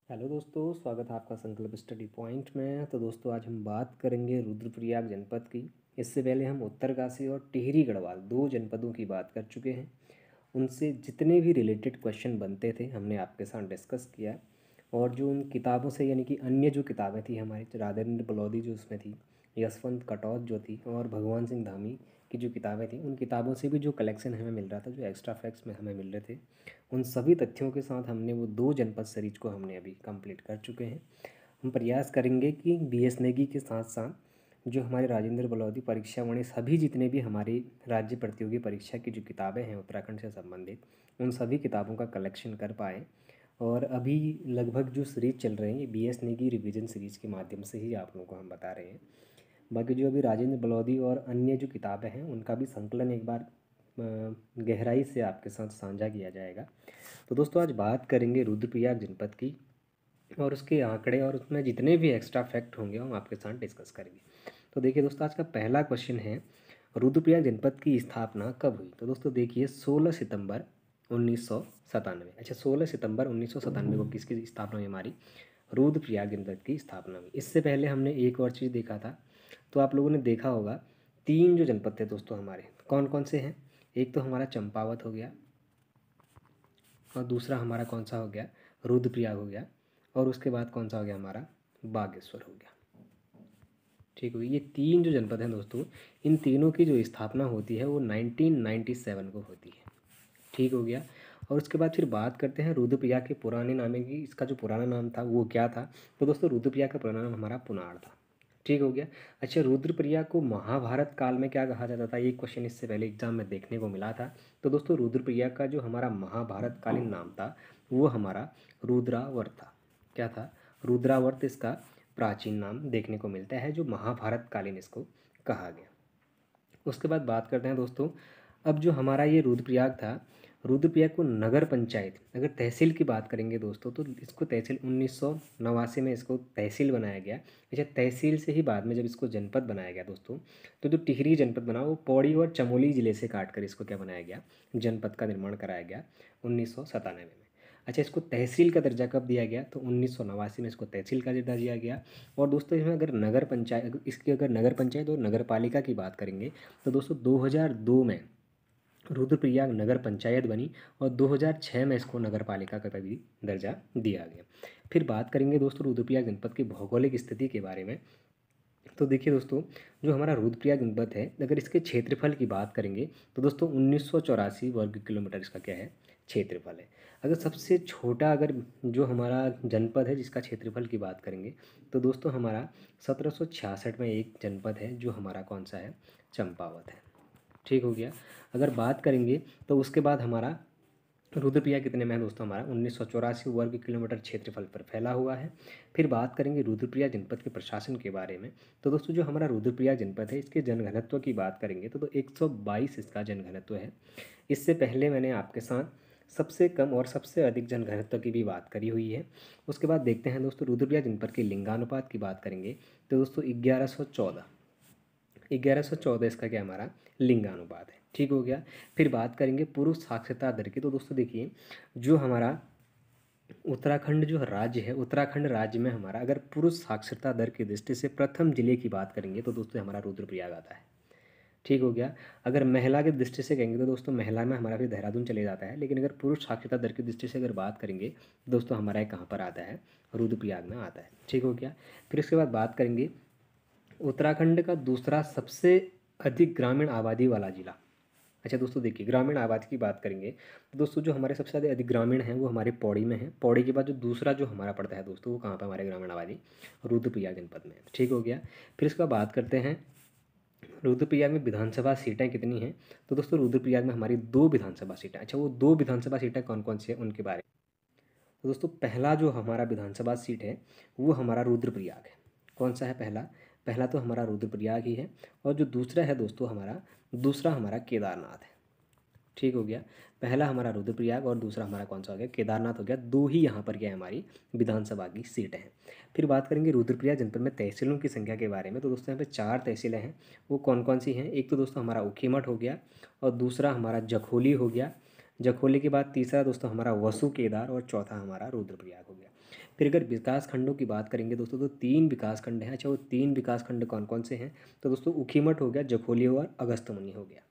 Hello दोस्तों, स्वागत है आपका संकल्प स्टडी पॉइंट में। तो दोस्तों आज हम बात करेंगे रुद्रप्रयाग जनपद की। इससे पहले हम उत्तरकाशी और टिहरी गढ़वाल दो जनपदों की बात कर चुके हैं। उनसे जितने भी रिलेटेड क्वेश्चन बनते थे हमने आपके साथ डिस्कस किया। और जो उन किताबों से यानी कि अन्य जो किताबें थी हमारी, राजेंद्र बलौदी जो उसमें थी, यशवंत कटौत जो थी, और भगवान सिंह धामी की जो किताबें थी, उन किताबों से भी जो कलेक्शन हमें मिल रहा था, जो एक्स्ट्रा फैक्ट्स में हमें मिल रहे थे, उन सभी तथ्यों के साथ हमने वो दो जनपद सीरीज को हमने अभी कंप्लीट कर चुके हैं। हम प्रयास करेंगे कि BS नेगी के साथ साथ जो हमारे राजेंद्र बलौदी परीक्षा वाणी सभी जितने भी हमारी राज्य प्रतियोगी परीक्षा की जो किताबें हैं उत्तराखंड से संबंधित, उन सभी किताबों का कलेक्शन कर पाए। और अभी लगभग जो सीरीज चल रहे हैं ये BS नेगी रिवीजन सीरीज के माध्यम से ही आप लोगों को हम बता रहे हैं। बाकी जो अभी राजेंद्र बलौदी और अन्य जो किताबें हैं उनका भी संकलन एक बार गहराई से आपके साथ साझा किया जाएगा। तो दोस्तों आज बात करेंगे रुद्रप्रयाग जनपद की और उसके आंकड़े और उसमें जितने भी एक्स्ट्रा फैक्ट होंगे हम आपके साथ डिस्कस करेंगे। तो देखिए दोस्तों, आज का पहला क्वेश्चन है, रुद्रप्रयाग जनपद की स्थापना कब हुई? तो दोस्तों देखिए 16 सितंबर 1997। अच्छा, 16 सितंबर 1997 को किसकी स्थापना हुई? हमारी रुद्रप्रयाग जनपद की स्थापना हुई। इससे पहले हमने एक और चीज़ देखा था, तो आप लोगों ने देखा होगा तीन जो जनपद थे दोस्तों हमारे, कौन कौन से हैं? एक तो हमारा चंपावत हो गया, और दूसरा हमारा कौन सा हो गया? रुद्रप्रयाग हो गया, और उसके बाद कौन सा हो गया? हमारा बागेश्वर हो गया। ठीक हो गई। ये तीन जो जनपद हैं दोस्तों, इन तीनों की जो स्थापना होती है वो 1997 को होती है। ठीक हो गया। और उसके बाद फिर बात करते हैं रुद्रप्रयाग के पुराने नामे की। इसका जो पुराना नाम था वो क्या था? तो दोस्तों रुद्रप्रयाग का पुराना नाम हमारा पुनाड़ था। ठीक हो गया। अच्छा, रुद्रप्रयाग को महाभारत काल में क्या कहा जाता था? ये क्वेश्चन इससे पहले एग्जाम में देखने को मिला था। तो दोस्तों रुद्रप्रयाग का जो हमारा महाभारत कालीन नाम था वो हमारा रुद्रावर्त था। क्या था? रुद्रावर्त इसका प्राचीन नाम देखने को मिलता है, जो महाभारत कालीन इसको कहा गया। उसके बाद बात करते हैं दोस्तों, अब जो हमारा ये रुद्रप्रयाग था, रुद्रप्रयाग को नगर पंचायत, अगर तहसील की बात करेंगे दोस्तों, तो इसको तहसील 1989 में इसको तहसील बनाया गया। अच्छा, तहसील से ही बाद में जब इसको जनपद बनाया गया दोस्तों, तो जो टिहरी जनपद बना वो पौड़ी और चमोली ज़िले से काट कर इसको क्या बनाया गया? जनपद का निर्माण कराया गया 1997 में। अच्छा, इसको तहसील का दर्जा कब दिया गया? तो 1989 में इसको तहसील का दर्जा दिया गया। और दोस्तों इसमें अगर नगर पंचायत, इसकी अगर नगर पंचायत और नगर पालिका की बात करेंगे तो दोस्तों 2002 में रुद्रप्रयाग नगर पंचायत बनी, और 2006 में इसको नगर पालिका का भी दर्जा दिया गया। फिर बात करेंगे दोस्तों रुद्रप्रयाग जनपद की भौगोलिक स्थिति के बारे में। तो देखिए दोस्तों, जो हमारा रुद्रप्रयाग जनपद है, अगर इसके क्षेत्रफल की बात करेंगे तो दोस्तों 1984 वर्ग किलोमीटर इसका क्या है? क्षेत्रफल है। अगर सबसे छोटा अगर जो हमारा जनपद है जिसका क्षेत्रफल की बात करेंगे तो दोस्तों हमारा 1766 में एक जनपद है जो हमारा कौन सा है? चंपावत है। ठीक हो गया। अगर बात करेंगे तो उसके बाद हमारा रुद्रप्रयाग कितने में है दोस्तों? हमारा 1984 वर्ग किलोमीटर क्षेत्रफल पर फैला हुआ है। फिर बात करेंगे रुद्रप्रयाग जनपद के प्रशासन के बारे में। तो दोस्तों जो हमारा रुद्रप्रयाग जनपद है इसके जनघनत्व की बात करेंगे तो 122 इसका जनघनत्व है। इससे पहले मैंने आपके साथ सबसे कम और सबसे अधिक जनघनत्व की भी बात करी हुई है। उसके बाद देखते हैं दोस्तों रुद्रप्रयाग जनपद के लिंगानुपात की बात करेंगे तो दोस्तों 1114 इसका क्या हमारा लिंगानुपात है। ठीक हो गया। फिर बात करेंगे पुरुष साक्षरता दर की। तो दोस्तों देखिए, जो हमारा उत्तराखंड जो राज्य है, उत्तराखंड राज्य में हमारा अगर पुरुष साक्षरता दर की दृष्टि से प्रथम जिले की बात करेंगे तो दोस्तों हमारा रुद्रप्रयाग आता है। ठीक हो गया। अगर महिला की दृष्टि से कहेंगे तो दोस्तों महिला में हमारा फिर देहरादून चले जाता है, लेकिन अगर पुरुष साक्षरता दर की दृष्टि से अगर बात करेंगे तो दोस्तों हमारा कहाँ पर आता है? रुद्रप्रयाग में आता है। ठीक हो गया। फिर उसके बाद बात करेंगे उत्तराखंड का दूसरा सबसे अधिक ग्रामीण आबादी वाला जिला। अच्छा दोस्तों देखिए, ग्रामीण आबादी की बात करेंगे तो दोस्तों जो हमारे सबसे ज़्यादा अधिक ग्रामीण हैं वो हमारे पौड़ी में है। पौड़ी के बाद जो दूसरा जो हमारा पड़ता है दोस्तों वो कहाँ पर हमारे ग्रामीण आबादी? रुद्रप्रयाग जनपद में। ठीक हो गया। फिर इसका बात करते हैं रुद्रप्रयाग में विधानसभा सीटें कितनी हैं? तो दोस्तों रुद्रप्रयाग में हमारी 2 विधानसभा सीटें। अच्छा, वो 2 विधानसभा सीटें कौन कौन सी हैं उनके बारे में। तो दोस्तों पहला जो हमारा विधानसभा सीट है वो हमारा रुद्रप्रयाग है। कौन सा है पहला? पहला तो हमारा रुद्रप्रयाग ही है। और जो दूसरा है दोस्तों हमारा, दूसरा हमारा केदारनाथ है। ठीक हो गया। पहला हमारा रुद्रप्रयाग और दूसरा हमारा कौन सा हो गया? केदारनाथ हो गया। 2 ही यहाँ पर क्या है? हमारी विधानसभा की सीट हैं। फिर बात करेंगे रुद्रप्रयाग जनपद में तहसीलों की संख्या के बारे में। तो दोस्तों यहाँ पे 4 तहसीलें हैं। वो कौन कौन सी हैं? एक तो दोस्तों हमारा ऊखीमठ हो गया, और दूसरा हमारा जखोली हो गया। जखोली के बाद तीसरा दोस्तों हमारा वसु केदार, और चौथा हमारा रुद्रप्रयाग हो गया। फिर अगर विकास खंडों की बात करेंगे दोस्तों तो 3 विकास खंड हैं। अच्छा, वो 3 विकास खंड कौन कौन से हैं? तो दोस्तों ऊखीमठ हो गया, जखोली और अगस्त्यमुनि हो गया।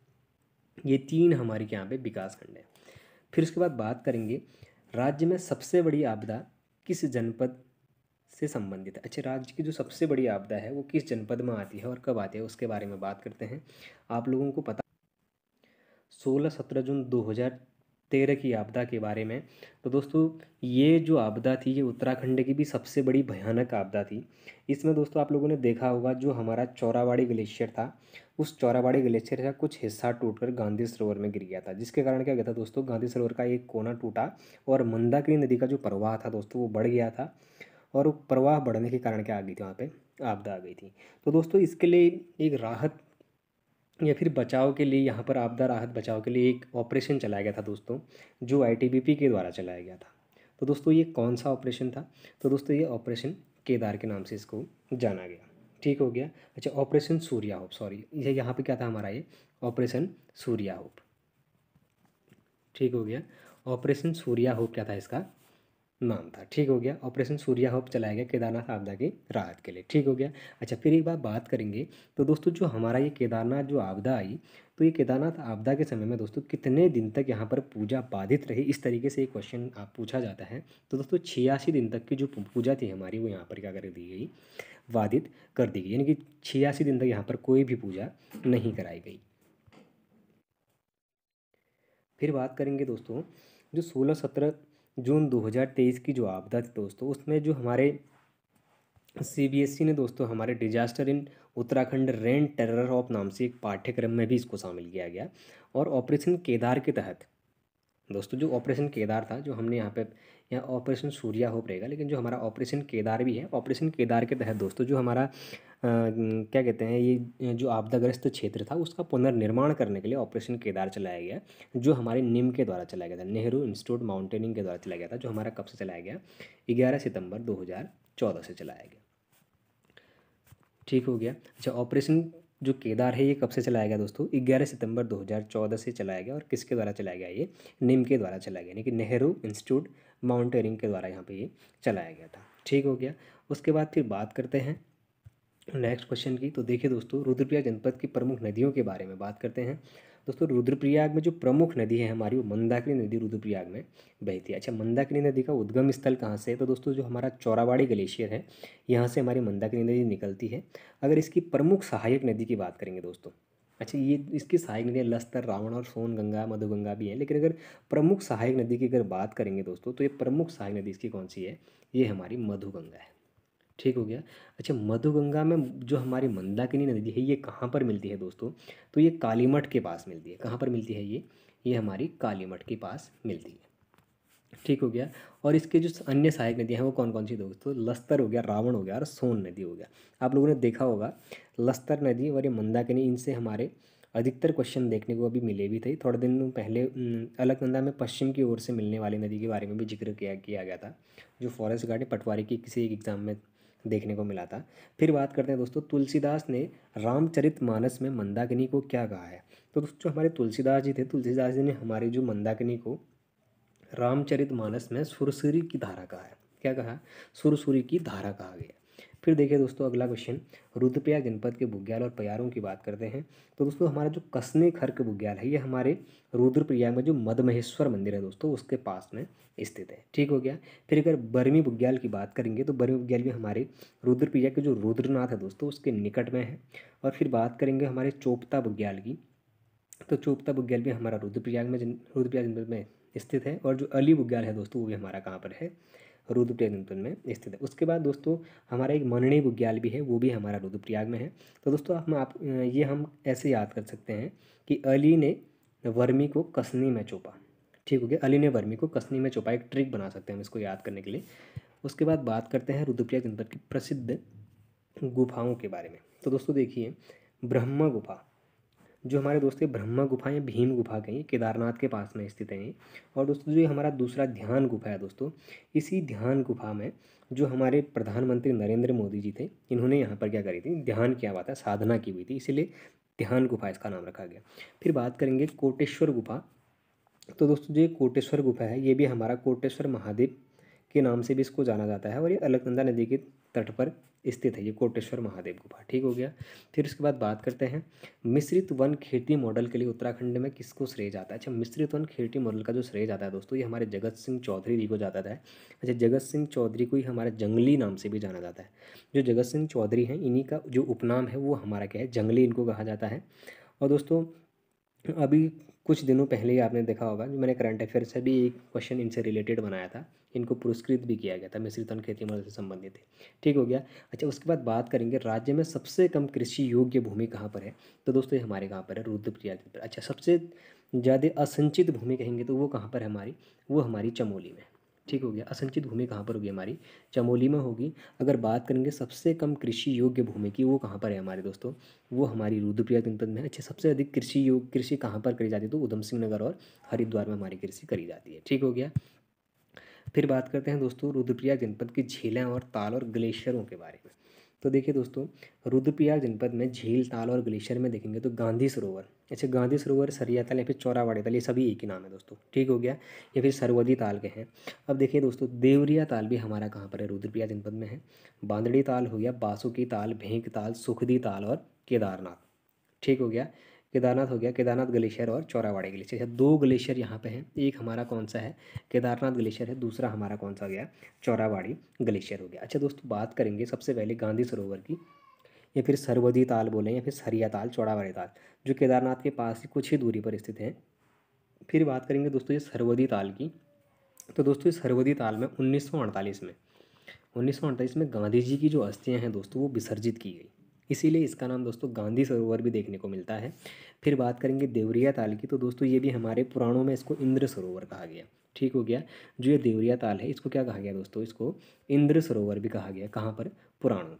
ये 3 हमारी यहाँ पे विकास खंड हैं। फिर उसके बाद बात करेंगे राज्य में सबसे बड़ी आपदा किस जनपद से संबंधित है। अच्छा, राज्य की जो सबसे बड़ी आपदा है वो किस जनपद में आती है और कब आती है, उसके बारे में बात करते हैं। आप लोगों को पता 16-17 जून 2013 की आपदा के बारे में। तो दोस्तों ये जो आपदा थी ये उत्तराखंड की भी सबसे बड़ी भयानक आपदा थी। इसमें दोस्तों आप लोगों ने देखा होगा जो हमारा चौराबाड़ी ग्लेशियर था, उस चौराबाड़ी ग्लेशियर का कुछ हिस्सा टूटकर गांधी सरोवर में गिर गया था, जिसके कारण क्या गया था दोस्तों, गांधी सरोवर का एक कोना टूटा और मंदाकिनी नदी का जो प्रवाह था दोस्तों वो बढ़ गया था। और वो प्रवाह बढ़ने के कारण क्या आ गई थी, वहाँ पे आपदा आ गई थी। तो दोस्तों इसके लिए एक राहत या फिर बचाव के लिए, यहाँ पर आपदा राहत बचाव के लिए एक ऑपरेशन चलाया गया था दोस्तों, जो आईटीबीपी के द्वारा चलाया गया था। तो दोस्तों ये कौन सा ऑपरेशन था? तो दोस्तों ये ऑपरेशन केदार के नाम से इसको जाना गया। ठीक हो गया। अच्छा, ऑपरेशन सूर्या होप, सॉरी ये यहाँ पे क्या था हमारा, ये ऑपरेशन सूर्या होप। ठीक हो गया। ऑपरेशन सूर्या होप क्या था इसका नाम था। ठीक हो गया। ऑपरेशन सूर्या होप चलाया गया केदारनाथ आपदा की राहत के लिए। ठीक हो गया। अच्छा, फिर एक बार बात करेंगे तो दोस्तों जो हमारा ये केदारनाथ जो आपदा आई, तो ये केदारनाथ आपदा के समय में दोस्तों कितने दिन तक यहाँ पर पूजा बाधित रही, इस तरीके से एक क्वेश्चन आप पूछा जाता है। तो दोस्तों 86 दिन तक की जो पूजा थी हमारी वो यहाँ पर क्या कर दी गई, बाधित कर दी गई, यानी कि 86 दिन तक यहाँ पर कोई भी पूजा नहीं कराई गई। फिर बात करेंगे दोस्तों जो 16-17 जून 2023 की जो आपदा थी दोस्तों, उसमें जो हमारे सीबीएसई ने दोस्तों हमारे disaster in Uttarakhand rain terror of नाम से एक पाठ्यक्रम में भी इसको शामिल किया गया। और ऑपरेशन केदार के तहत दोस्तों, जो ऑपरेशन केदार था, जो हमने यहाँ ऑपरेशन सूर्या होप रहेगा, लेकिन जो हमारा ऑपरेशन केदार भी है, ऑपरेशन केदार के तहत दोस्तों जो हमारा क्या कहते हैं, ये जो आपदाग्रस्त क्षेत्र था उसका पुनर्निर्माण करने के लिए ऑपरेशन केदार चलाया गया, जो हमारे निम के द्वारा चलाया गया था, नेहरू इंस्टीट्यूट माउंटेनिंग के द्वारा चलाया गया था, जो हमारा कब से चलाया गया, 11 सितंबर 2014 से चलाया गया। ठीक हो गया। अच्छा, ऑपरेशन जो केदार है ये कब से चलाया गया दोस्तों, 11 सितंबर 2014 से चलाया गया। और किसके द्वारा चलाया गया, ये निम के द्वारा चलाया गया, यानी कि नेहरू इंस्टीट्यूट माउंटेनिंग के द्वारा यहाँ पे ये चलाया गया था। ठीक हो गया। उसके बाद फिर बात करते हैं नेक्स्ट क्वेश्चन की। तो देखिए दोस्तों रुद्रप्रयाग जनपद की प्रमुख नदियों के बारे में बात करते हैं। दोस्तों रुद्रप्रयाग में जो प्रमुख नदी है हमारी वो मंदाकिनी नदी रुद्रप्रयाग में बहती है। अच्छा, मंदाकिनी नदी का उद्गम स्थल कहाँ से है? तो दोस्तों जो हमारा चौराबाड़ी ग्लेशियर है यहाँ से हमारी मंदाकिनी नदी निकलती है। अगर इसकी प्रमुख सहायक नदी की बात करेंगे दोस्तों, अच्छा ये इसकी सहायक नदियाँ लस्तर, रावण और सोन गंगा, मधुगंगा भी हैं, लेकिन अगर प्रमुख सहायक नदी की अगर बात करेंगे दोस्तों तो ये प्रमुख सहायक नदी इसकी कौन सी है, ये हमारी मधुगंगा है। ठीक हो गया। अच्छा, मधुगंगा में जो हमारी मंदाकिनी नदी है ये कहाँ पर मिलती है दोस्तों, तो ये कालीमठ के पास मिलती है। कहाँ पर मिलती है ये हमारी कालीमठ के पास मिलती है। ठीक हो गया। और इसके जो अन्य सहायक नदियाँ हैं वो कौन कौन सी दोस्तों, लस्तर हो गया, रावण हो गया और सोन नदी हो गया। आप लोगों ने देखा होगा लस्तर नदी और ये मंदाकिनी, इनसे हमारे अधिकतर क्वेश्चन देखने को अभी मिले भी थे। थोड़े दिन पहले अलकनंदा में पश्चिम की ओर से मिलने वाली नदी के बारे में भी जिक्र किया गया था, जो फॉरेस्ट गार्ड पटवारी की किसी एक एग्जाम में देखने को मिला था। फिर बात करते हैं दोस्तों तुलसीदास ने रामचरितमानस में मंदाकिनी को क्या कहा है। तो दोस्तों हमारे तुलसीदास जी थे, तुलसीदास जी ने हमारी जो मंदाकिनी को रामचरितमानस में सुरसुरी की धारा कहा है। क्या कहा, सुरसुरी की धारा कहा गया। फिर देखिए दोस्तों अगला क्वेश्चन, रुद्रप्रयाग जनपद के बुग्याल और प्यारों की बात करते हैं। तो दोस्तों हमारा जो कसने खर्क बुग्याल है ये हमारे रुद्रप्रयाग में जो मदमहेश्वर मंदिर है दोस्तों उसके पास में स्थित है। ठीक हो गया। फिर अगर बरमी बुग्याल की बात करेंगे तो बरमी बुग्याल भी हमारे रुद्रप्रयाग के जो रुद्रनाथ है दोस्तों उसके निकट में है। और फिर बात करेंगे हमारे चोपता बुग्याल की, तो चोपता बुग्याल भी हमारा रुद्रप्रयाग जनपद में स्थित है। और जो अली बुग्याल है दोस्तों वो भी हमारा कहाँ पर है, रुद्रप्रयाग जनपद में स्थित है। उसके बाद दोस्तों हमारा एक मनणी बुग्याल भी है, वो भी हमारा रुद्रप्रयाग में है। तो दोस्तों हम ऐसे याद कर सकते हैं कि अली ने वर्मी को कसनी में चोपा। ठीक हो गया, अली ने वर्मी को कसनी में चोपा, एक ट्रिक बना सकते हैं हम इसको याद करने के लिए। उसके बाद बात करते हैं रुद्रप्रयाग जनपद की प्रसिद्ध गुफाओं के बारे में। तो दोस्तों देखिए ब्रह्मा गुफा, जो हमारे दोस्त ये ब्रह्मा गुफा या भीम गुफा कहीं केदारनाथ के पास में स्थित है ये। और दोस्तों जो ये हमारा दूसरा ध्यान गुफा है दोस्तों, इसी ध्यान गुफा में जो हमारे प्रधानमंत्री नरेंद्र मोदी जी थे इन्होंने यहाँ पर क्या करी थी, ध्यान किया हुआ था, साधना की हुई थी, इसीलिए ध्यान गुफा इसका नाम रखा गया। फिर बात करेंगे कोटेश्वर गुफा। तो दोस्तों जो ये कोटेश्वर गुफा है ये भी हमारा कोटेश्वर महादेव के नाम से भी इसको जाना जाता है और ये अलकनंदा नदी के तट पर स्थित है, ये कोटेश्वर महादेव गुफा। ठीक हो गया। फिर उसके बाद बात करते हैं मिश्रित वन खेती मॉडल के लिए उत्तराखंड में किसको श्रेय जाता है। अच्छा, मिश्रित वन खेती मॉडल का जो श्रेय जाता है दोस्तों, ये हमारे जगत सिंह चौधरी जी को जाता है। अच्छा, जगत सिंह चौधरी को ही हमारा जंगली नाम से भी जाना जाता है। जो जगत सिंह चौधरी हैं, इन्हीं का जो उपनाम है वो हमारा क्या है, जंगली इनको कहा जाता है। और दोस्तों अभी कुछ दिनों पहले ही आपने देखा होगा, जो मैंने करंट अफेयर से भी एक क्वेश्चन इनसे रिलेटेड बनाया था, इनको पुरस्कृत भी किया गया था, मिश्रित वन खेती मॉडल से संबंधित है। ठीक हो गया। अच्छा, उसके बाद बात करेंगे राज्य में सबसे कम कृषि योग्य भूमि कहाँ पर है। तो दोस्तों ये हमारे कहाँ पर है, रुद्रप्रयाग पर। अच्छा, सबसे ज़्यादा असंचित भूमि कहेंगे तो वो कहाँ पर है हमारी, वो हमारी चमोली में। ठीक हो गया। असंचित भूमि कहाँ पर होगी हमारी, चमोली में होगी। अगर बात करेंगे सबसे कम कृषि योग्य भूमि की, वो कहाँ पर है हमारे दोस्तों, वो हमारी रुद्रप्रयाग जनपद में है। अच्छा, सबसे अधिक कृषि कहाँ पर करी जाती है, तो उधम सिंह नगर और हरिद्वार में हमारी कृषि करी जाती है। ठीक हो गया। फिर बात करते हैं दोस्तों रुद्रप्रयाग जनपद की झीलें और ताल और ग्लेशियरों के बारे में। तो देखिए दोस्तों, रुद्रप्रयाग जनपद में झील, ताल और ग्लेशियर में देखेंगे तो गांधी सरोवर, अच्छा गांधी सरोवर, सरिया ताल या फिर चौराबाड़ी ताल, ये सभी एक ही नाम है दोस्तों। ठीक हो गया। या फिर सरवदी ताल के हैं। अब देखिए दोस्तों, देवरिया ताल भी हमारा कहाँ पर है, रुद्रप्रयाग जनपद में है। बांदड़ी ताल हो गया, बासुकी ताल, भेंक ताल, सुखदी ताल और केदारनाथ। ठीक हो गया। केदारनाथ हो गया, केदारनाथ ग्लेशियर और चौराबाड़ी ग्लेशियर। अच्छा, दो ग्लेशियर यहाँ पे हैं, एक हमारा कौन सा है, केदारनाथ ग्लेशियर है, दूसरा हमारा कौन सा हो गया, चौराबाड़ी ग्लेशियर हो गया। अच्छा दोस्तों, बात करेंगे सबसे पहले गांधी सरोवर की, या फिर सरवदी ताल बोलें या फिर सरिया ताल, चौराबाड़ी ताल, जो केदारनाथ के पास ही कुछ ही दूरी पर स्थित है। फिर बात करेंगे दोस्तों ये सरवदी ताल की। तो दोस्तों इस सरवदी ताल में 1948 में गांधी जी की जो अस्थियां हैं दोस्तों, वो विसर्जित की गई, इसीलिए इसका नाम दोस्तों गांधी सरोवर भी देखने को मिलता है। फिर बात करेंगे देवरिया ताल की। तो दोस्तों ये भी हमारे पुराणों में इसको इंद्र सरोवर कहा गया। ठीक हो गया। जो ये देवरिया ताल है, इसको क्या कहा गया दोस्तों, इसको इंद्र सरोवर भी कहा गया। कहाँ पर, पुराणों में,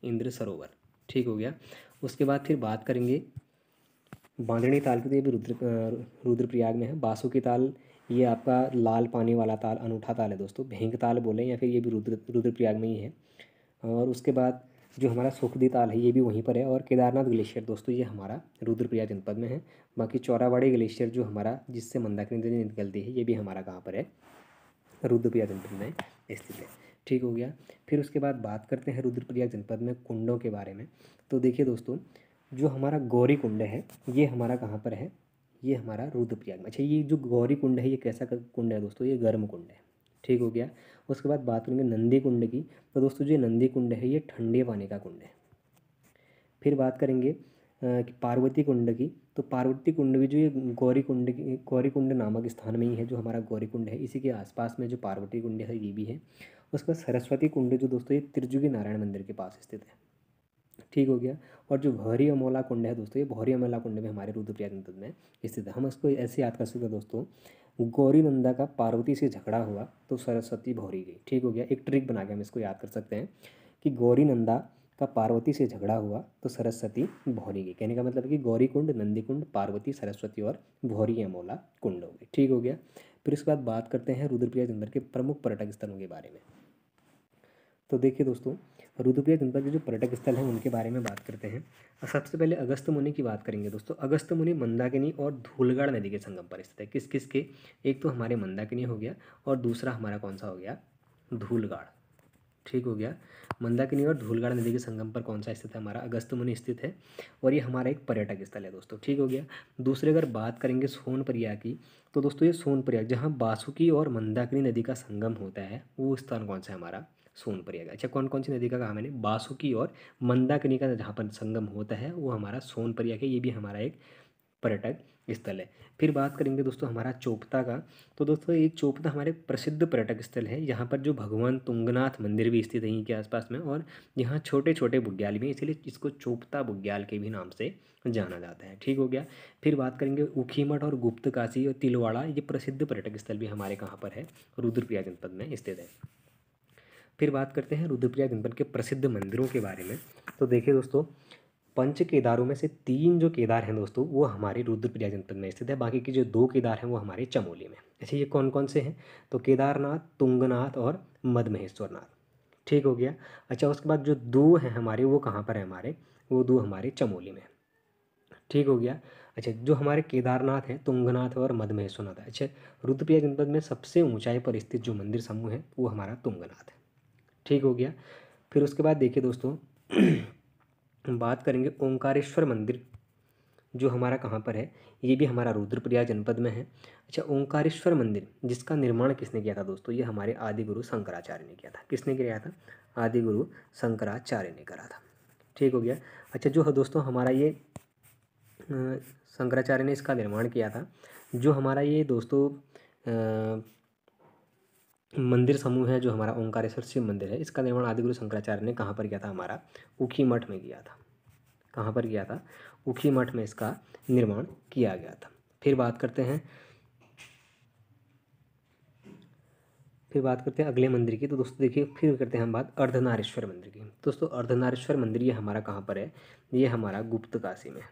इंद्र सरोवर। ठीक हो गया। उसके बाद फिर बात करेंगे बांधनी ताल की। तो ये भी रुद्रप्रयाग में है। बासुकी ताल, ये आपका लाल पानी वाला ताल, अनूठा ताल है दोस्तों, भेंक ताल बोलें या फिर ये भी रुद्रप्रयाग में ही है। और उसके बाद जो हमारा सुखदी ताल है, ये भी वहीं पर है। और केदारनाथ ग्लेशियर दोस्तों, ये हमारा रुद्रप्रयाग जनपद में है। बाकी चौराबाड़ी ग्लेशियर जो हमारा, जिससे मंदाकिनी नदी निकलती है, ये भी हमारा कहाँ पर है, रुद्रप्रयाग जनपद में स्थित है। ठीक हो गया। फिर उसके बाद बात करते हैं रुद्रप्रयाग जनपद में कुंडों के बारे में। तो देखिए दोस्तों, जो हमारा गौरी कुंड है, ये हमारा कहाँ पर है, ये हमारा रुद्रप्रयाग में। अच्छा, ये जो गौरी कुंड है, ये कैसा कुंड है दोस्तों, ये गर्म कुंड है। ठीक हो गया। उसके बाद बात करेंगे नंदी कुंड की। तो दोस्तों जो नंदी कुंड है, ये ठंडे पानी का कुंड है। फिर बात करेंगे कि पार्वती कुंड की। तो पार्वती कुंड भी जो ये गौरी कुंड नामक स्थान में ही है, जो हमारा गौरी कुंड है, इसी के आसपास में जो पार्वती कुंड है, ये भी है। उसके बाद सरस्वती कुंड जो दोस्तों, ये त्रिजुगी नारायण मंदिर के पास स्थित है। ठीक हो गया। और जो भौरी अमोला कुंड है दोस्तों, ये भौरी अमोला कुंड में हमारे रुद्रप्रयाग जनपद में स्थित है। हम इसको ऐसे याद कर सकते हैं दोस्तों, गौरी नंदा का पार्वती से झगड़ा हुआ तो सरस्वती भौरी गई। ठीक हो गया। एक ट्रिक बना के हम इसको याद कर सकते हैं कि गौरी नंदा का पार्वती से झगड़ा हुआ तो सरस्वती भौरी गई। कहने का मतलब है कि गौरी कुंड, नंदी कुंड, पार्वती, सरस्वती और भौरी अमोला कुंड हो गए। ठीक हो गया। फिर उसके बाद बात करते हैं रुद्रप्रयाग जनपद के प्रमुख पर्यटक स्थलों के बारे में। तो देखिए दोस्तों, रुद्रप्रयाग जनपद के जो पर्यटक स्थल हैं उनके बारे में बात करते हैं। सबसे पहले अगस्त मुनि की बात करेंगे दोस्तों। अगस्त मुनि मंदाकिनी और धूलगढ़ नदी के संगम पर स्थित है। किस किस के, एक तो हमारे मंदाकिनी हो गया और दूसरा हमारा कौन सा हो गया, धूलगढ़। ठीक हो गया। मंदाकिनी और धूलगढ़ नदी के संगम पर कौन सा स्थित है, हमारा अगस्त मुनि स्थित है। और ये हमारा एक पर्यटक स्थल है दोस्तों। ठीक हो गया। दूसरे अगर बात करेंगे सोनप्रयाग की, तो दोस्तों ये सोनप्रयाग, जहाँ बासुकी और मंदाकिनी नदी का संगम होता है, वो स्थान कौन सा है हमारा, सोनप्रयाग। अच्छा, कौन कौन सी नदी का कहा मैंने, बासुकी और मंदाकिनी का जहाँ पर संगम होता है, वो हमारा सोनप्रयाग है। ये भी हमारा एक पर्यटक स्थल है। फिर बात करेंगे दोस्तों हमारा चोपता का। तो दोस्तों एक चोपता हमारे प्रसिद्ध पर्यटक स्थल है। यहाँ पर जो भगवान तुंगनाथ मंदिर भी स्थित है यहीं के आसपास में, और यहाँ छोटे छोटे बुग्याल भी हैं, इसलिए इसको चोपता बुग्याल के भी नाम से जाना जाता है। ठीक हो गया। फिर बात करेंगे ऊखीमठ और गुप्त काशी और तिलवाड़ा, ये प्रसिद्ध पर्यटक स्थल भी हमारे कहाँ पर है, रुद्रप्रयाग जनपद में स्थित है। फिर बात करते हैं रुद्रप्रयाग जनपद के प्रसिद्ध मंदिरों के बारे में। तो देखिए दोस्तों, पंच केदारों में से 3 जो केदार हैं दोस्तों, वो हमारे रुद्रप्रयाग जनपद में स्थित है। बाकी के जो 2 केदार हैं वो हमारे चमोली में। अच्छा, ये कौन कौन से हैं, तो केदारनाथ, तुंगनाथ और मदमहेश्वरनाथ। ठीक हो गया। अच्छा, उसके बाद जो 2 हैं हमारे, वो कहाँ पर है हमारे, वो 2 हमारे चमोली में। ठीक हो गया। अच्छा, जो हमारे केदारनाथ हैं, तुंगनाथ है और मधमहेश्वरनाथ है। अच्छा, रुद्रप्रयाग जनपद में सबसे ऊंचाई पर स्थित जो मंदिर समूह है वो हमारा तुंगनाथ है। ठीक हो गया। फिर उसके बाद देखिए दोस्तों हम बात करेंगे ओंकारेश्वर मंदिर, जो हमारा कहाँ पर है, ये भी हमारा रुद्रप्रयाग जनपद में है। अच्छा, ओंकारेश्वर मंदिर जिसका निर्माण किसने किया था दोस्तों, ये हमारे आदि गुरु शंकराचार्य ने किया था। किसने किया था, आदि गुरु शंकराचार्य ने करा था। ठीक हो गया। अच्छा, जो है दोस्तों हमारा ये शंकराचार्य ने इसका निर्माण किया था। जो हमारा ये दोस्तों मंदिर समूह है, जो हमारा ओंकारेश्वर शिव मंदिर है, इसका निर्माण आदिगुरु शंकराचार्य ने कहाँ पर किया था, हमारा ऊखी मठ में किया था। कहाँ पर किया था, ऊखी मठ में इसका निर्माण किया गया था। फिर बात करते हैं अगले मंदिर की। तो दोस्तों देखिए, फिर करते हैं हम बात अर्धनारीश्वर मंदिर की। दोस्तों अर्धनारीश्वर मंदिर ये हमारा कहाँ पर है, ये हमारा गुप्त काशी में है।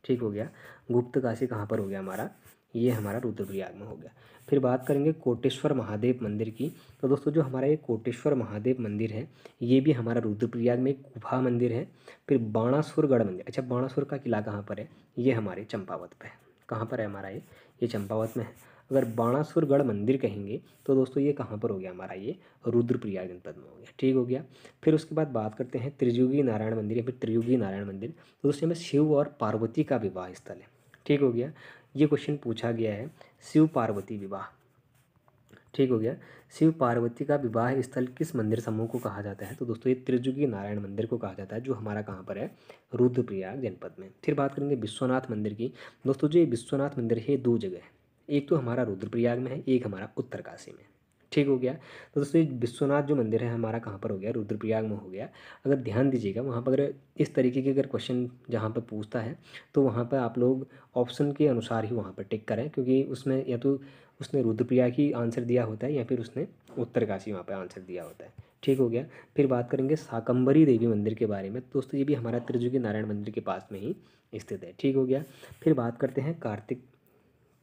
ठीक हो गया। गुप्त काशी कहाँ पर हो गया हमारा, ये हमारा रुद्रप्रयाग में हो गया। फिर बात करेंगे कोटेश्वर महादेव मंदिर की। तो दोस्तों जो हमारा ये कोटेश्वर महादेव मंदिर है, ये भी हमारा रुद्रप्रयाग में एक गुफा मंदिर है। फिर बाणासुरगढ़ मंदिर। अच्छा, बाणासुर का किला कहाँ पर है, ये हमारे चंपावत पे है। कहाँ पर है हमारा ये चंपावत में है। अगर बाणासुरगढ़ मंदिर कहेंगे तो दोस्तों ये कहाँ पर हो गया हमारा, ये रुद्रप्रयाग जनपद में हो गया। ठीक हो गया। फिर उसके बाद बात करते हैं त्रियुगी नारायण मंदिर या फिर त्रियुगी नारायण मंदिर। तो दोस्तों में शिव और पार्वती का विवाह स्थल है। ठीक हो गया। ये क्वेश्चन पूछा गया है, शिव पार्वती विवाह। ठीक हो गया। शिव पार्वती का विवाह स्थल किस मंदिर समूह को कहा जाता है, तो दोस्तों ये त्रिजुगी नारायण मंदिर को कहा जाता है, जो हमारा कहाँ पर है, रुद्रप्रयाग जनपद में। फिर बात करेंगे विश्वनाथ मंदिर की। दोस्तों जो ये विश्वनाथ मंदिर है, दो जगह है, एक तो हमारा रुद्रप्रयाग में है, एक हमारा उत्तरकाशी में। ठीक हो गया। तो दोस्तों ये विश्वनाथ जो मंदिर है हमारा कहाँ पर हो गया, रुद्रप्रयाग में हो गया। अगर ध्यान दीजिएगा वहाँ पर अगर इस तरीके के अगर क्वेश्चन जहाँ पर पूछता है तो वहाँ पर आप लोग ऑप्शन के अनुसार ही वहाँ पर टिक करें, क्योंकि उसमें या तो उसने रुद्रप्रयाग ही आंसर दिया होता है या फिर उसने उत्तरकाशी वहाँ पे आंसर दिया होता है। ठीक हो गया। फिर बात करेंगे शाकंभरी देवी मंदिर के बारे में। दोस्तों ये भी हमारा त्रिजुगी नारायण मंदिर के पास में ही स्थित है। ठीक हो गया। फिर बात करते हैं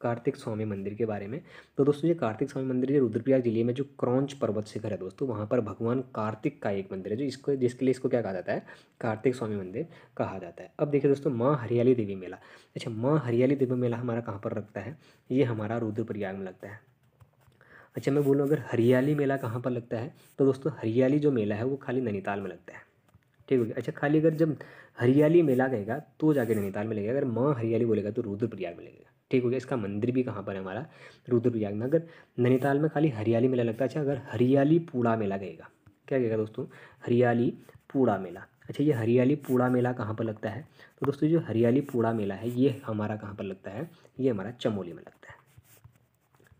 कार्तिक स्वामी मंदिर के बारे में। तो दोस्तों ये कार्तिक स्वामी मंदिर ये रुद्रप्रयाग जिले में जो क्रौंच पर्वत शिखर है दोस्तों, वहाँ पर भगवान कार्तिक का एक मंदिर है, जिसके लिए इसको क्या कहा जाता है, कार्तिक स्वामी मंदिर कहा जाता है। अब देखिए दोस्तों माँ हरियाली देवी मेला। अच्छा, माँ हरियाली देवी मेला हमारा कहाँ पर लगता है, ये हमारा रुद्रप्रयाग में लगता है। अच्छा, मैं बोलूँ अगर हरियाली मेला कहाँ पर लगता है, तो दोस्तों हरियाली जो मेला है वो खाली नैनीताल में लगता है। ठीक हो गया। अच्छा, खाली अगर जब हरियाली मेला कहेगा तो जाके नैनीताल में लगेगा, अगर माँ हरियाली बोलेगा तो रुद्रप्रयाग में लगेगा। ठीक हो गया। इसका मंदिर भी कहाँ पर है हमारा, रुद्रप्रयाग में। अगर नैनीताल में खाली हरियाली मेला लगता है। अच्छा, अगर हरियाली पूड़ा मेला कहेगा, क्या कहेगा दोस्तों, हरियाली पूड़ा मेला। अच्छा, ये हरियाली पूड़ा मेला कहाँ पर लगता है, तो दोस्तों जो हरियाली पूड़ा मेला है ये हमारा कहाँ पर लगता है, ये हमारा चमोली में लगता है।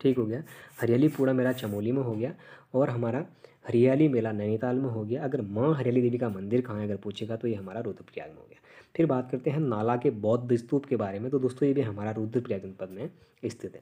ठीक हो गया। हरियाली पूड़ा मेला चमोली में हो गया और हमारा हरियाली मेला नैनीताल में हो गया। अगर माँ हरियाली देवी का मंदिर कहाँ है अगर पूछेगा तो ये हमारा रुद्रप्रयाग में हो गया। फिर बात करते हैं नाला के बौद्ध स्तूप के बारे में। तो दोस्तों ये भी हमारा रुद्रप्रयाग जनपद में स्थित है।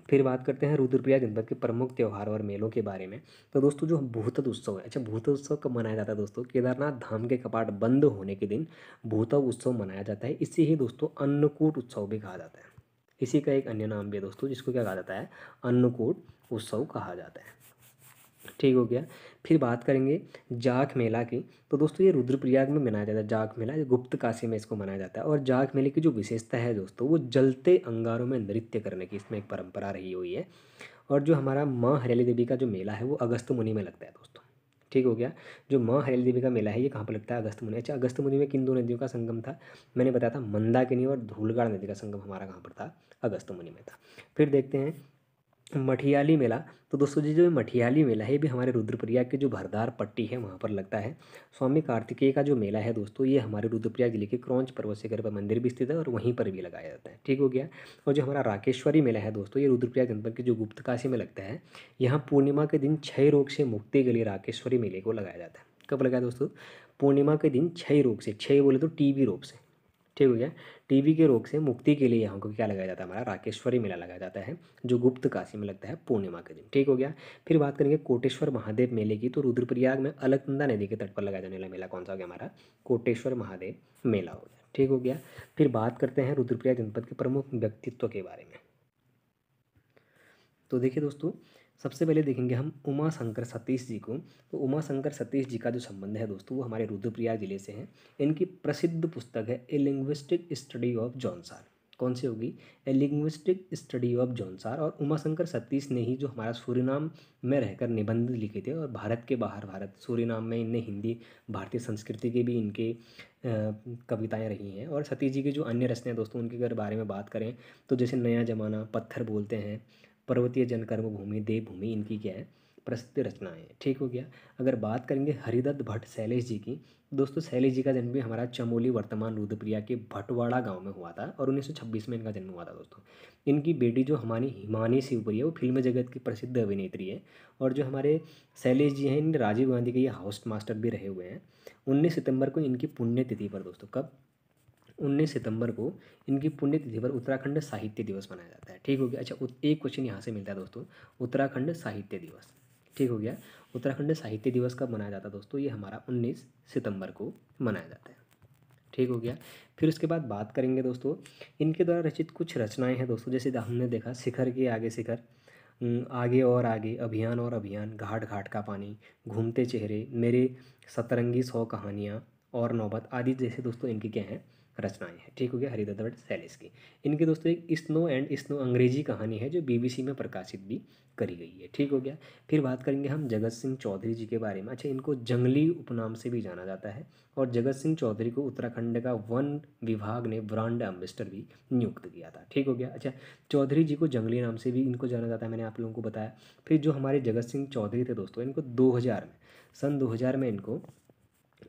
फिर बात करते हैं रुद्रप्रयाग जनपद के प्रमुख त्यौहार और मेलों के बारे में। तो दोस्तों जो भूतद उत्सव है, अच्छा भूतद उत्सव कब मनाया जाता है दोस्तों, केदारनाथ धाम के कपाट बंद होने के दिन भूतद उत्सव मनाया जाता है। इसी ही दोस्तों अन्नकूट उत्सव भी कहा जाता है। इसी का एक अन्य नाम भी है दोस्तों, जिसको क्या कहा जाता है, अन्नकूट उत्सव कहा जाता है। ठीक हो गया। फिर बात करेंगे जाख मेला की। तो दोस्तों ये रुद्रप्रयाग में मनाया जाता है जाख मेला, ये गुप्त काशी में इसको मनाया जाता है। और जाख मेले की जो विशेषता है दोस्तों, वो जलते अंगारों में नृत्य करने की इसमें एक परंपरा रही हुई है। और जो हमारा माँ हरियाली देवी का जो मेला है वो अगस्त मुनि में लगता है दोस्तों। ठीक हो गया। जो माँ हरियाली देवी का मेला है ये कहाँ पर लगता है, अगस्त मुनि। अच्छा, अगस्त मुनि में किन दो नदियों का संगम था, मैंने बताया था मंदाकिनी और धूलगाड़ नदी का संगम हमारा कहाँ पर था, अगस्त मुनि में था। फिर देखते हैं मठियाली मेला। तो दोस्तों जी जो ये मठियाली मेला है ये भी हमारे रुद्रप्रयाग के जो भरदार पट्टी है वहाँ पर लगता है। स्वामी कार्तिकेय का जो मेला है दोस्तों, ये हमारे रुद्रप्रयाग जिले के क्रौंच पर्वत शिखर पर मंदिर भी स्थित है और वहीं पर भी लगाया जाता है। ठीक हो गया। और जो हमारा राकेश्वरी मेला है दोस्तों, ये रुद्रप्रयाग जनपद के जो गुप्त काशी में लगता है। यहाँ पूर्णिमा के दिन क्षय रोग से मुक्ति के लिए राकेश्वरी मेले को लगाया जाता है। कब लगाया दोस्तों, पूर्णिमा के दिन क्षय रोग से, क्षय बोले तो टीबी रोग से, ठीक हो गया, टीबी के रोग से मुक्ति के लिए यहाँ को क्या लगाया जाता है, हमारा राकेश्वरी मेला लगाया जाता है, जो गुप्त काशी में लगता है पूर्णिमा के दिन। ठीक हो गया। फिर बात करेंगे कोटेश्वर महादेव मेले की। तो रुद्रप्रयाग में अलकनंदा नदी के तट पर लगाया जाने वाला मेला कौन सा हो गया, हमारा कोटेश्वर महादेव मेला हो गया। ठीक हो गया। फिर बात करते हैं रुद्रप्रयाग जनपद के प्रमुख व्यक्तित्व के बारे में। तो देखिए दोस्तों, सबसे पहले देखेंगे हम उमा शंकर सतीश जी को। तो उमा शंकर सतीश जी का जो संबंध है दोस्तों वो हमारे रुद्रप्रयाग जिले से है। इनकी प्रसिद्ध पुस्तक है ए लिंग्विस्टिक स्टडी ऑफ जॉनसार। कौन सी होगी? ए लिंग्विस्टिक स्टडी ऑफ जॉनसार। और उमा शंकर सतीश ने ही जो हमारा सूरीनाम में रहकर निबंध लिखे थे, और भारत के बाहर, भारत सूरीनाम में इनने हिंदी भारतीय संस्कृति के भी इनके कविताएं रही हैं। और सतीश जी की जो अन्य रचनाएं दोस्तों, उनके अगर बारे में बात करें तो जैसे नया जमाना, पत्थर बोलते हैं, पर्वतीय जनकर्म भूमि, देवभूमि, इनकी क्या है? प्रसिद्ध रचनाएं हैं। ठीक हो गया। अगर बात करेंगे हरिदत्त भट्ट शैलेश जी की, दोस्तों शैलेश जी का जन्म भी हमारा चमोली वर्तमान रुद्रप्रयाग के भटवाड़ा गांव में हुआ था, और 1926 में इनका जन्म हुआ था दोस्तों। इनकी बेटी जो हमारी हिमानी शिवपुरी है, वो फिल्म जगत की प्रसिद्ध अभिनेत्री है। और जो हमारे शैलेश जी हैं, इन राजीव गांधी के ये हाउस मास्टर भी रहे हुए हैं। 19 सितंबर को इनकी पुण्यतिथि पर दोस्तों, कब? 19 सितंबर को इनकी पुण्यतिथि पर उत्तराखंड साहित्य दिवस मनाया जाता है। ठीक हो गया। अच्छा, एक क्वेश्चन यहाँ से मिलता है दोस्तों, उत्तराखंड साहित्य दिवस। ठीक हो गया। उत्तराखंड साहित्य दिवस कब मनाया जाता है दोस्तों? ये हमारा 19 सितंबर को मनाया जाता है। ठीक हो गया। फिर उसके बाद बात करेंगे दोस्तों, इनके द्वारा रचित कुछ रचनाएं हैं दोस्तों। जैसे हमने देखा शिखर के आगे शिखर, आगे और आगे, अभियान और अभियान, घाट घाट का पानी, घूमते चेहरे, मेरे सतरंगी 100 कहानियाँ और नौबत आदि जैसे दोस्तों इनकी क्या हैं? रचनाएं हैं। ठीक हो गया, हरिदत्त भट्ट शैलेश की। इनके दोस्तों एक स्नो एंड स्नो अंग्रेजी कहानी है जो BBC में प्रकाशित भी करी गई है। ठीक हो गया। फिर बात करेंगे हम जगत सिंह चौधरी जी के बारे में। अच्छा, इनको जंगली उपनाम से भी जाना जाता है, और जगत सिंह चौधरी को उत्तराखंड का वन विभाग ने ब्रांड एम्बेसडर भी नियुक्त किया था। ठीक हो गया। अच्छा, चौधरी जी को जंगली नाम से भी इनको जाना जाता है, मैंने आप लोगों को बताया। फिर जो हमारे जगत सिंह चौधरी थे दोस्तों, इनको 2000 में, सन 2000 में इनको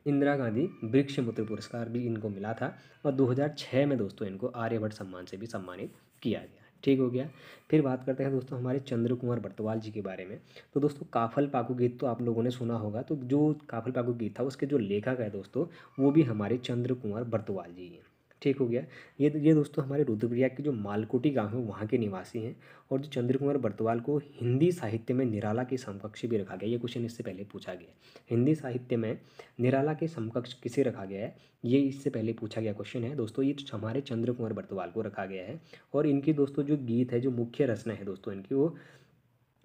इंदिरा गांधी वृक्षमुत्र पुरस्कार भी इनको मिला था। और 2006 में दोस्तों इनको आर्यभट्ट सम्मान से भी सम्मानित किया गया। ठीक हो गया। फिर बात करते हैं दोस्तों हमारे चंद्र कुमार बर्तवाल जी के बारे में। तो दोस्तों काफल पाकू गीत तो आप लोगों ने सुना होगा। तो जो काफल पाकू गीत था उसके जो लेखक है दोस्तों, वो भी हमारे चंद्र कुमार बर्तवाल जी हैं। ठीक हो गया। ये दोस्तों हमारे रुद्रप्रयाग के जो मालकोटी गांव है वहाँ के निवासी हैं। और जो चंद्र कुमार बर्तवाल को हिंदी साहित्य में निराला के समकक्ष भी रखा गया। ये क्वेश्चन इससे पहले पूछा गया, हिंदी साहित्य में निराला के समकक्ष किसे रखा गया है? ये इससे पहले पूछा गया क्वेश्चन है दोस्तों। ये हमारे चंद्र कुमार बर्तवाल को रखा गया है। और इनकी दोस्तों जो गीत है, जो मुख्य रचना है दोस्तों इनकी, वो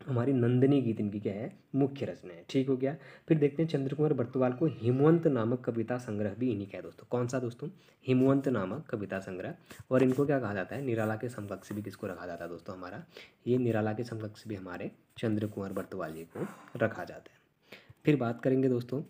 हमारी नंदिनी गीत इनकी क्या है? मुख्य रचना है। ठीक हो गया। फिर देखते हैं चंद्र कुमार बर्तवाल को हिमवंत नामक कविता संग्रह भी इन्हीं का है दोस्तों। कौन सा दोस्तों? हिमवंत नामक कविता संग्रह। और इनको क्या कहा जाता है? निराला के समकक्ष भी किसको रखा जाता है दोस्तों? हमारा ये निराला के समकक्ष भी हमारे चंद्र कुमार बर्तवाल जी को रखा जाता है। फिर बात करेंगे दोस्तों,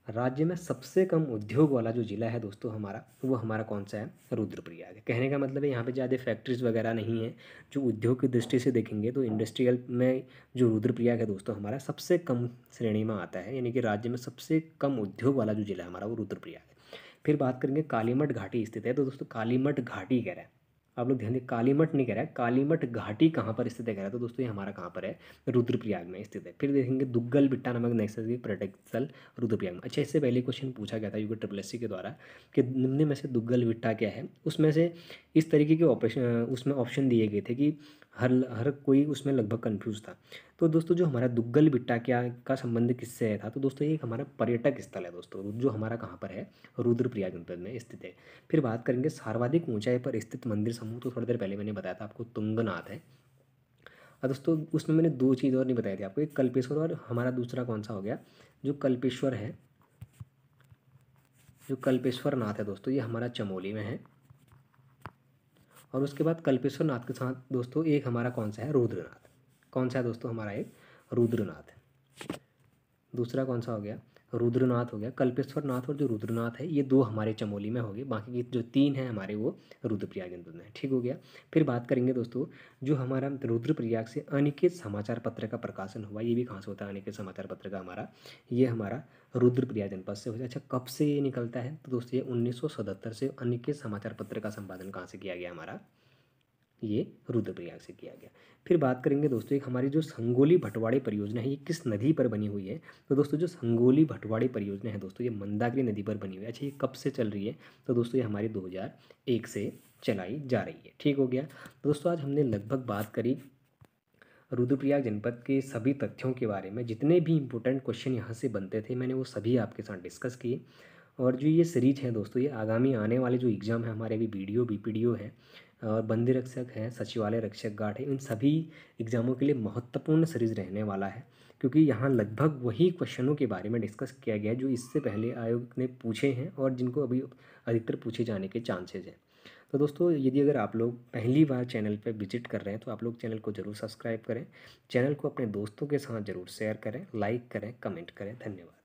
राज्य में सबसे कम उद्योग वाला जो ज़िला है दोस्तों हमारा, वो हमारा कौन सा है? रुद्रप्रयाग है। कहने का मतलब है यहाँ पे ज़्यादा फैक्ट्रीज वगैरह नहीं है। जो उद्योग की दृष्टि से देखेंगे तो इंडस्ट्रियल में जो रुद्रप्रयाग है दोस्तों हमारा सबसे कम श्रेणी में आता है। यानी कि राज्य में सबसे कम उद्योग वाला जो ज़िला है हमारा, वो रुद्रप्रयाग है। फिर बात करेंगे कालीमठ घाटी स्थित है। तो दोस्तों कालीमठ घाटी कह रहा है, आप लोग ध्यान दें, कालीमठ नहीं कह रहा है, कालीमठ घाटी कहाँ पर स्थित है कह रहा है। तो दोस्तों ये हमारा कहाँ पर है? रुद्रप्रयाग में स्थित है। फिर देखेंगे दुग्गल बिट्टा नामक नैसर्गिक पर्यटक स्थल रुद्रप्रयाग में। अच्छा, इससे पहले क्वेश्चन पूछा गया था यूपी SSC के द्वारा कि निम्न में से दुग्गल बिट्टा क्या है। उसमें से इस तरीके के ऑप्शन उसमें ऑप्शन दिए गए थे कि हर हर कोई उसमें लगभग कन्फ्यूज था। तो दोस्तों जो हमारा दुग्गल बिट्टा क्या का संबंध किससे था? तो दोस्तों ये एक हमारा पर्यटक स्थल है दोस्तों, जो हमारा कहाँ पर है? रुद्रप्रयाग जनपद में स्थित है। फिर बात करेंगे सर्वाधिक ऊंचाई पर स्थित मंदिर समूह। तो थोड़ी देर पहले मैंने बताया था आपको, तुंगनाथ है। और दोस्तों उसमें मैंने दो चीज़ और नहीं बताई थी आपको, एक कल्पेश्वर और हमारा दूसरा कौन सा हो गया? जो कल्पेश्वर है, जो कल्पेश्वर नाथ है दोस्तों, ये हमारा चमोली में है। और उसके बाद कल्पेश्वर नाथ के साथ दोस्तों एक हमारा कौन सा है? रुद्रनाथ। कौन सा है दोस्तों? हमारा एक रुद्रनाथ है। दूसरा कौन सा हो गया? रुद्रनाथ हो गया। कल्पेश्वर नाथ और जो रुद्रनाथ है, ये दो हमारे चमोली में हो गए। बाकी की जो तीन हैं हमारे, वो रुद्रप्रयाग जनपद में है। ठीक हो गया। फिर बात करेंगे दोस्तों, जो हमारा रुद्रप्रयाग से अनिकेत समाचार पत्र का प्रकाशन हुआ, ये भी कहाँ से होता है? अनिकेत समाचार पत्र का हमारा, ये हमारा रुद्रप्रयाग जनपद से हो जाए। अच्छा, कब से ये निकलता है? तो दोस्तों ये 1977 से अनिकेत समाचार पत्र का संपादन कहाँ से किया गया? हमारा ये रुद्रप्रयाग से किया गया। फिर बात करेंगे दोस्तों, एक हमारी जो संगोली भटवाड़ी परियोजना है, ये किस नदी पर बनी हुई है? तो दोस्तों जो संगोली भटवाड़ी परियोजना है दोस्तों, ये मंदाकिनी नदी पर बनी हुई है। अच्छा, ये कब से चल रही है? तो दोस्तों ये हमारी 2001 से चलाई जा रही है। ठीक हो गया। तो दोस्तों आज हमने लगभग बात करी रुद्रप्रयाग जनपद के सभी तथ्यों के बारे में। जितने भी इंपॉर्टेंट क्वेश्चन यहाँ से बनते थे, मैंने वो सभी आपके साथ डिस्कस किए। और जो ये सीरीज है दोस्तों, ये आगामी आने वाले जो एग्ज़ाम है हमारे, अभी बीडीओ बीपीडीओ है और बंदी रक्षक है, सचिवालय रक्षक गार्ड है, इन सभी एग्ज़ामों के लिए महत्वपूर्ण सीरीज रहने वाला है, क्योंकि यहाँ लगभग वही क्वेश्चनों के बारे में डिस्कस किया गया है जो इससे पहले आयोग ने पूछे हैं और जिनको अभी अधिकतर पूछे जाने के चांसेज हैं। तो दोस्तों, यदि अगर आप लोग पहली बार चैनल पर विजिट कर रहे हैं तो आप लोग चैनल को ज़रूर सब्सक्राइब करें, चैनल को अपने दोस्तों के साथ ज़रूर शेयर करें, लाइक करें, कमेंट करें। धन्यवाद।